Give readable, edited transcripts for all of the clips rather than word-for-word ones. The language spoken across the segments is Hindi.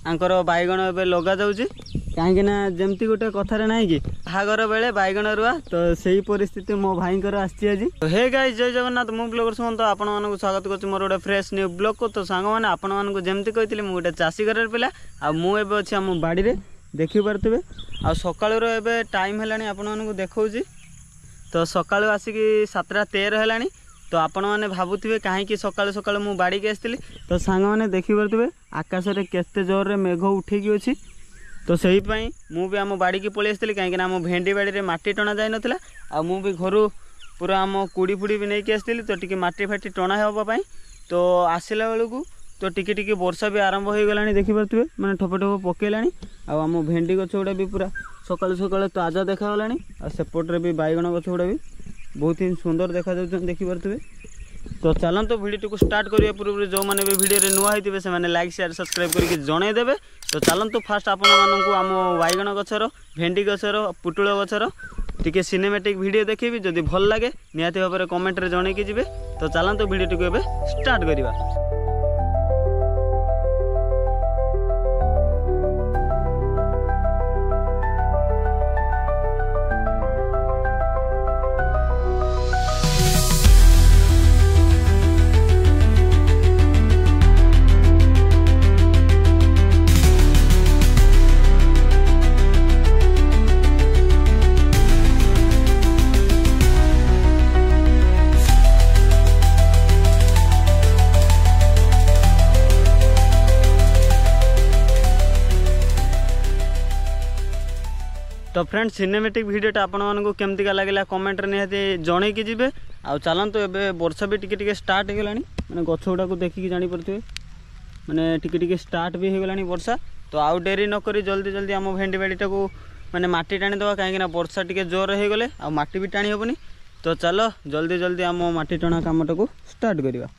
आंकर बैगण एबे लगा जाउची कहीं ना जमती गोटे कथार ना कि बाहागर बेले बैगण रुआ तो सही परिस्थिति मो भाई आसी आज। हे गाइस जय जगन्नाथ मु ब्लॉगर सुमंत आपण मानक स्वागत कर मोर गोटे फ्रेश न्यू ब्लॉग को। तो सांग मैंने आपण मानक जमती कही मुझे गोटे चाषी घर पिला आ मु एबे अछि हम बाड़ी रे देखि पारथबे आ सकाळर एबे टाइम हेलानी आपण मानक देखौची। तो सकाळु आसिकी 7:13 हेलानी। तो आपण मैंने भावुवे कहीं सकाळु सकाळु मु बाड़ी के आसती। तो सांग मैंने देखि पारथबे आकाश रे केते जोर रे मेघ उठेकी अछि। तो सही पाई मु भी आम बाड़ी की पलि आसती कहीं आम भेंडी बाड़ी रे माटी टणा जाई नथिला आ मु भी घर पूरा आम कुड़ी फुड़ी भी नहीं आसती। तो टिके माटी फाटी टणा होगा तो आसला बेलू तो टिके टिके वर्षा भी आरंभ हो गलानी देखि पारथबे माने ठोप ठोप पकेलानी आ आम भेंडी गछ गुड़ा भी पूरा सकाळु सकाळु ताजा देखा गलानी आ सेपटे भी बैगण गछ गुड़ा भी बहुत ही सुंदर देखा जाउछन देखि पारथबे। तो चलन तो वीडियो को स्टार्ट करिया पूर्व जो माने भी वीडियो रे नुआ होइतिबे से माने लाइक शेयर सब्सक्राइब करके जणे देबे। तो चलन तो फास्ट आपण माननकु आम बैगण गछर भेंडी गछर पुटुळ गछर टिके सिनेमैटिक वीडियो देखिबी जदि भल लागे निहाती भाबरे कमेंट रे जणे के जिवे। तो चलन तो वीडियो को एबे स्टार्ट करिवा। तो फ्रेंड्स सिनेमैटिक वीडियोटा आपण मानक केमती का लगे कमेंट रे निहाती जणे की जिवे। आ चलन तो एबे वर्षा भी टिके टिके स्टार्ट हो गलानी माने गछ गुडा को देखिकी जानि परथबे माने टिके टिके स्टार्ट भी हो गलानी वर्षा। तो आउ डेरी न करी जल्दी जल्दी आम भेंडी बाड़ीटा को माने माटी टाणी दवा कहीं वर्षा टिके जोर हो गले आ माटी भी टाणी हेबनी। तो चलो जल्दी जल्दी आम माटी टणा कामटा को स्टार्ट करिवा।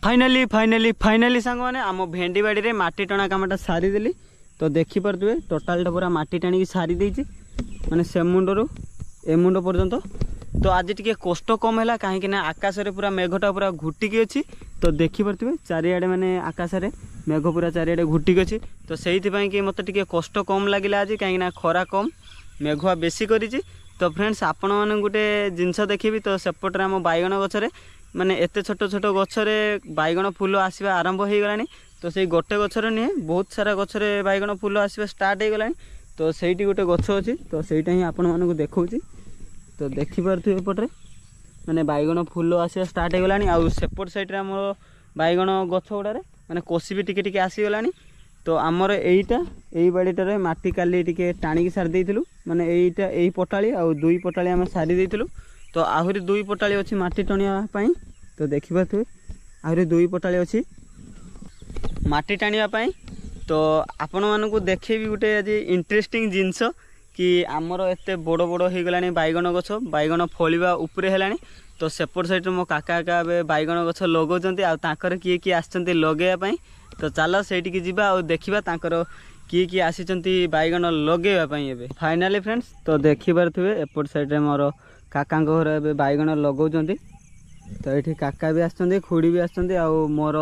फाइनाली फाइनाली फाइनाली सांग मैंने आम भेंडी बाड़ी रे माटी टणा कामटा सारीदेली। तो देखी पारे टोटालटा पूरा माटी टाणी सारी देइछि माने से मुंडरू ए मुंड पर्यंत। तो आज टिके कष्ट कम है कहीं आकाश रे पूरा मेघटा पूरा घुटिकी अच्छी। तो देखी पारे चारिआडे माने आकाश रे मेघ पूरा चारिआडे घुटिकी अच्छी। तो से कि मत टिके कष्ट कम लगिला आज कहीं खरा कम मेघुआ बेसी करिछि। तो फ्रेंड्स आपण माने गोटे जिनस देखिबी तो सेपटे आम बैगण गछरे माने एते छोट छोट गछरे बैगण फूल आसवा आरंभ हो गलानी। तो से गोटे गछरे नहीं बहुत सारा गछरे बैगण फूल आसवा स्टार्ट हो गलानी। तो सेठी गोटे गछ अछि तो सेटा ही आपण मानक देखौछि। तो देखि पारथु एपटरे माने बैगण फूल आसवा स्टार्ट हो गलानी आ सेपट साइड रे हमर बैगण गछ गुडारे माने कोसी भी टिके टिके आसी गलानी। तो आमर एईटा एई बाड़ीटारे माटी काली टिके टाणी सारी देइथिलु माने एईटा एई पटाली आ दुई पटाली हम सारी देइथिलु। तो आहुरी दुई पटाली अच्छी माटी टणिया पाई। तो देखि पारथुवे आहुरी दुई पटाली अच्छी माटी टाणिया पाई। तो आपण मानकु देखेबी गोटे आज इंटरेस्टिंग जिनस कि आमर एते बड़ बड़ हो गलानी बैगण गछ बैगण फलिबा उपरे हेलानी। तो सेपट साइड मो काका बैगण गछ लगाउछन्ती आ तांकर किए किए आछन्ती लगेया पाई। तो चलो सेठी जीवा और देखिबा तांकर किए किए आछन्ती बैगण लगेया पाई एबे फाइनली फ्रेंड्स। तो देखि पारथुवे एपट साइड रे मोर काका घर एबे बैगण लगाउछन्ती। तो ये काका भी आछन्ती खुड़ी भी आछन्ती आ मोर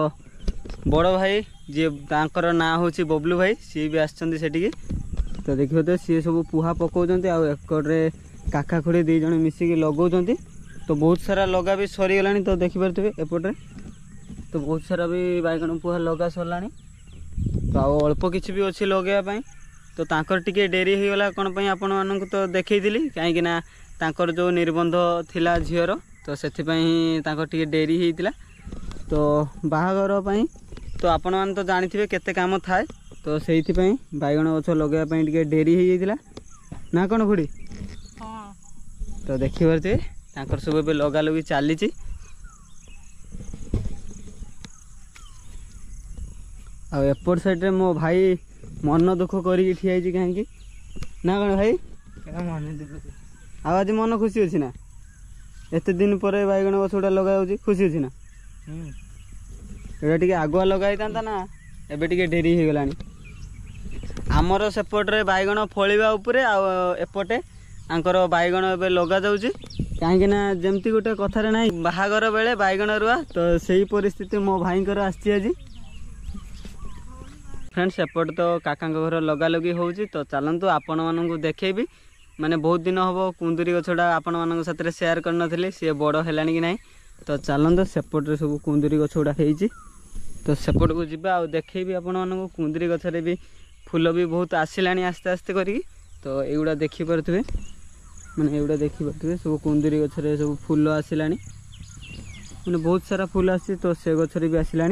बड़ भाई जी तांकर ना हूँ बबलू भाई सी भी आसछन्ति सेटिकी तो देखिए तो सी सब पुहा पकाउछन्ति आ एकड़े काका खुड़ी दी जण मिसिकी लगाउछन्ति तो बहुत सारा लगा भी सरीगलानी तो देखिपारे एपटे तो बहुत सारा भी बैगण पुहा लगा सरलानी तो अल्प किसी भी अच्छी लगेवाई तो तांकर टिके डेरी हो गला कौन पर आपण मानक तो देखी कहीं तांकर जो निर्बंध थिला झीर तो से टिके डेरी होता तो बाहागर पई तो आपण मान तो जानी केते काम थाए तो से बैगण गछ लगेवाई टिके डेरी हो जाता ना कौन खुड़ी तो देखिए तांकर सब ए लगा लगी चली एपट साइड मो भाई मन दुख करी ठिया कहीं ना कौन भाई आज मन खुशी अच्छी ना एत दिन पर बैगण गछ गुड़ा लगा खुशी अच्छी ना एटा टिके आगुआ लगाई था ना एबे टिके डेरी हो गलानी आमर सेपटे बैगण फलिबा उपरे आ एपटे आंकर बैगण एबे लगा जाउची कहीं जमती गोटे कथार ना बाहागर बेले बैगण रुआ तो सही परिस्थिति मो भाई आसी आज फ्रेंड्स एपट तो काका घर लगा लगी होउची तो चलतु आपण मानू देखेबी माने बहुत दिन हम कुंदुरी गछटा आपण मान साथ शेयर करनी सी बड़ है कि ना तो चलतु सेपटे सब कुंदुरी गछटा होती तो सेपट को जीवा आ देखेबी आपण मानू कुंदुरी गछरे भी फूल भी बहुत आसला आस्ते आस्ते करी तो एगुड़ा देखिपे मैंने एगुड़ा देखिपे सब कुंदुरी गछरे सब फूल आसला मैंने बहुत सारा फूल आसी तो से गछरे भी आसला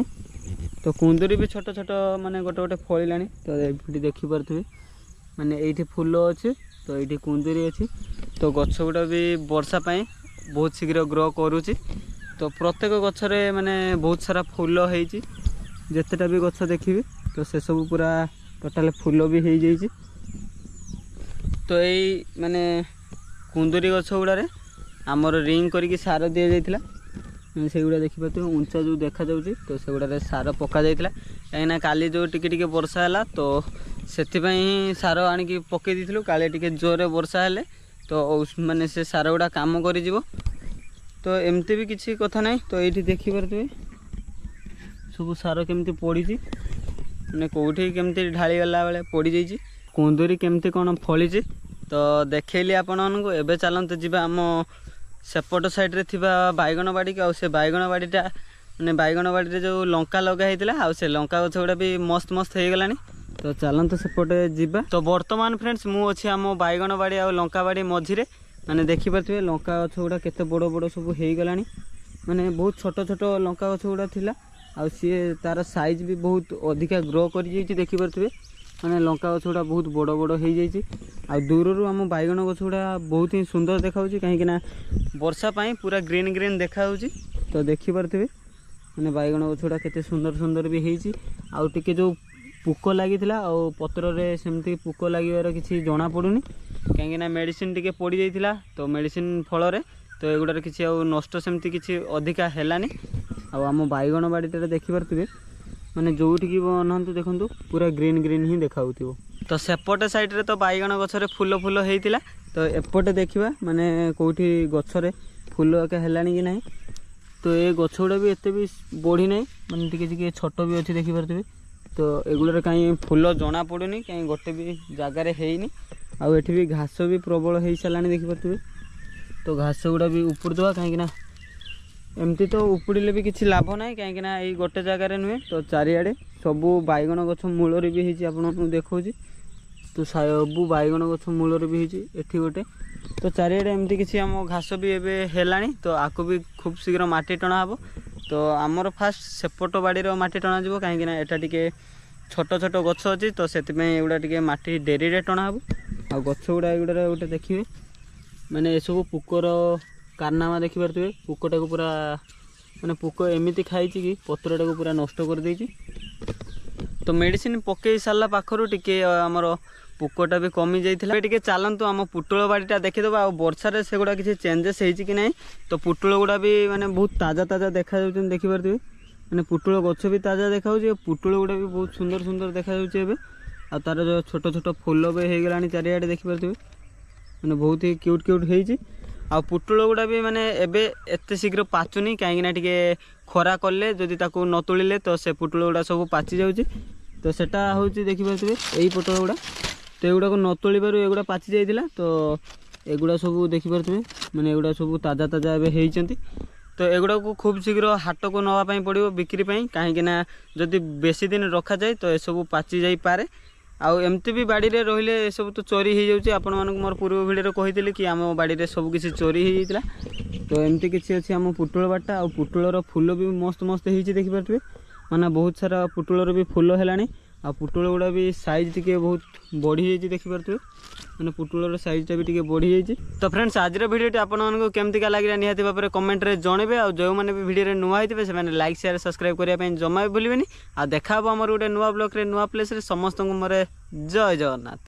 तो कुंदुरी भी छोट छोट माने गोटे गोटे फलिला तो ये देखिपे माने ये फूल अच्छे तो ये कुंदुरी अच्छी तो गछ गुड़ा भी वर्षा पाई बहुत शीघ्र ग्रो करुच्ची तो प्रत्येक गछरे माने बहुत सारा फूल होती जितेटा भी गछ देखिए तो से सब पूरा टोटाल फूल भी हो जाइए तो यही माने कुंदुरी गछ गुड़े आमर रिंग करके सार दि जाइए से गुड़ा देखिए उंचा जो देखा जाऊँगी तो से गुड़ा सार पका जाइए कहीं काली जो टिके वर्षा है तो से सार आणिकी पकई दी काले टिके जोरे वर्षा है तो माने से सार गुड़ा काम कर तो एमती भी किसी कथा ना तो ये देखिपे सब सार केमती पड़ी मैंने कौटी केमती ढालीगला बेले पड़ जाइए कुंदुरी केमती कौन फली तो देखली आपण मानू एवं चलते जावा आम सेपट साइड्रे थिबा बैगण बाड़ी के से बैगण बाड़ीटा मैंने बैगण बाड़ी जो लंका लगा होता से लंका गछ गुड़ा भी मस्त मस्त हो गलानी तो चलते सेपटे जीवा तो बर्तमान फ्रेंड्स मु अच्छी आम बैगण बाड़ी आ लंका बाड़ी मझिरे मैंने देखिपे लंका गछ गुड़ा केते बड़ बड़ सब हो गलानी मैंने बहुत छोट छोट लंका गछ गुड़ा थिला आ सी तार साइज भी बहुत अधिका ग्रो कर देखिपे मैंने लंका गछ गुड़ा बहुत बड़ बड़ हो जाइए आ दूर आम बैगण गछ गुड़ा बहुत ही सुंदर देखा कहीं वर्षा पाई पूरा ग्रीन ग्रीन देखा तो देखिपे मैंने बैगण गछ गुड़ा केते सुंदर सुंदर भी होती आउ टिके जो पुक लगी पत्र रे सेमती पुक लगे किसी जना पड़ूनी कहीं मेडिसिन टिके पड़ जाइए तो मेडिसिन फल तो एगुड़ार किसी नष्ट सेमती किसी अधिका हेलानी आम बैगण बाड़ीटा देखिपे मैंने जोटिकी बनातु देखु पूरा ग्रीन ग्रीन ही देखा तो सेपटे साइड रे तो बैगण गछरे फूल फूल होता तो एपटे देखा माने कौटी गछरे फूल एका हेलानी कि नहीं तो ये गछ गुड़ा भी एते भी बढ़ी ना माने टिके छोट भी अच्छी देखिपे तो एगुड़े कहीं फूल जना पड़ूनी कहीं गोटे भी जगार हैनी आउ एठी भी घास भी प्रबल हो सारा देखिपे तो घास गुड़ा भी उपड़ दवा कहीं एमती तो उपुड़े भी किसी लाभ ना कहीं यही गोटे जगार नुहे तो चारिआडे सबू बैगण गछ मूल भी होती आपको देखा तो सबू बैगण गछ मूल भी होती गोटे तो चारिआडे एमती किसी आम घास भी एवं है तो आपको भी खूब शीघ्र माटी टणा हे तो आमर फास्ट सेपट बाड़ी माटी टणा जी कहीं एटा टिके छोट छोट गछ अच्छी तो से एगुड़ा माटी डेरी रे टणा हे आ गछ गुड़ा एगुड़ा गोटे देखिए मैंने ये सब पुकर कारनामा देखिपे पुकटा को पूरा मैंने पुक एमती खाई कि पत्रटा को पूरा नष्ट कर देछि तो मेडिसिन पकई सारा पाखर टिके आमर पुकटा भी कमी जाइए टिके चलतु आम पुटुल बाड़ीटा देखीदे आ वर्षा से गुड़ा किसी चेंजेस होती कि नहीं तो पुटुल गुड़ा भी मैंने बहुत ताजा ताजा देखा देखिपे मैंने पुटुल गछ भी ताजा देखा पुटुल गुड़ा भी बहुत सुंदर सुंदर देखा आ तार जो छोट छोट फूल भी हो गलानी चारिआडे देखिपे मैंने बहुत ही क्यूट क्यूट होती आ पुटुल गुड़ा भी माने एबे एते शीघ्र पाचुनी कहीं टिके खरा कले जदि ताकू न तुलिले तो से पुटुल गुड़ा सब पाची जाउची तो सेटा होची देखि पारथिबे एई पुटुल गुड़ा तो एगुड़ा को न तोलिबारु एगुड़ा पाची जाइतिला तो एगुड़ा सब देखि पारथिबे माने एगुड़ा सब ताजा ताजा एबे हेइचंती तो एगुड़ा को खूब शीघ्र हाट को नवा पई पड़िबो बिक्री पई काहे ना जदि बेसी दिन रखा जाए तो ए सब पाची जाई पारे आउ एमती भी बाड़ी रे रहिले ए सब तो चोरी हो जाउची आपण मानक मोर पूर्व वीडियो रे कहितली कि आम बाड़ी रे सब किसी चोरी हो जाइतिला तो एमती किछि अछि आम पुटुल बाटा आ पुटुल रो फूल भी मस्त मस्त हेइची देखि पारथिबे माने बहुत सारा पुटुल रो भी फूल हेलानी आ पुटुल गुड़ा भी साइज टिके बहुत बढ़ी जाइए देखि पारथिबे माने पुटुल साइजटा भी टिके बढ़ी जाइए। तो फ्रेंड्स आज वीडियोटी आपको केमती लगे निहाती भाव में कमेंट रे जनइबे आ जो मैंने भी वीडियो नुआ होते से लाइक शेयर सब्सक्राइब करने जमा भी भूलें आ देखा आमर गोटे नुआ ब्लॉग रे नुआ प्लेस रे समस्त मोर जय जगन्नाथ।